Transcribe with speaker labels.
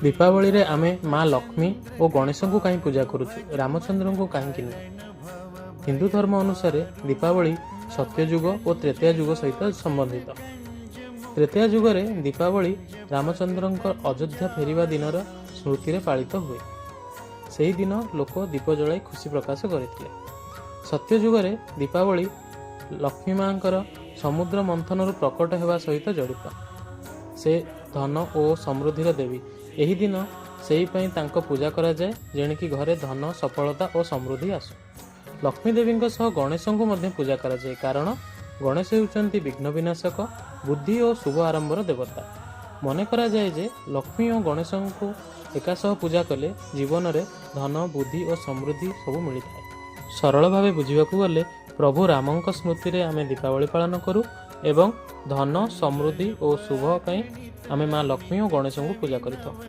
Speaker 1: दीपावली रे आमे माँ लक्ष्मी और गणेश को कहीं पूजा करुचु, रामचंद्र को कहीं नुह। हिंदू धर्म अनुसार दीपावली सत्ययुग और त्रेतया युग सहित संबंधित। त्रेतया युग में दीपावली रामचंद्र अयोध्या फेरिबा दिनर स्मृति रे पालित हुए। सही दिन लोक दीप जलाई खुशी प्रकाश करते। सत्ययुग में दीपावली लक्ष्मी माँ समुद्र मंथन प्रकट होगा सहित जड़ित। से धन और समृद्धिर देवी। यही दिन से पूजा करा जाए जेणिकी घरे धन सफलता और समृद्धि आसु। लक्ष्मी देवी सह गणेश को मध्य पूजा करा जाए कारण गणेश होउचंती विघ्न विनाशक, बुद्धि और शुभ आरंभर देवता। मन करा जाए जे लक्ष्मी और गणेश को एकासह पूजा कले जीवन में धन, बुद्धि और समृद्धि सब मिलता है। सरल भाव बुझाक गले प्रभु रामଙ୍କ स्मृति रे आमे दीपावली पालन करू एवं धन, समृद्धि और शुभ पई आमे माँ लक्ष्मी और गणेश को पूजा करितो।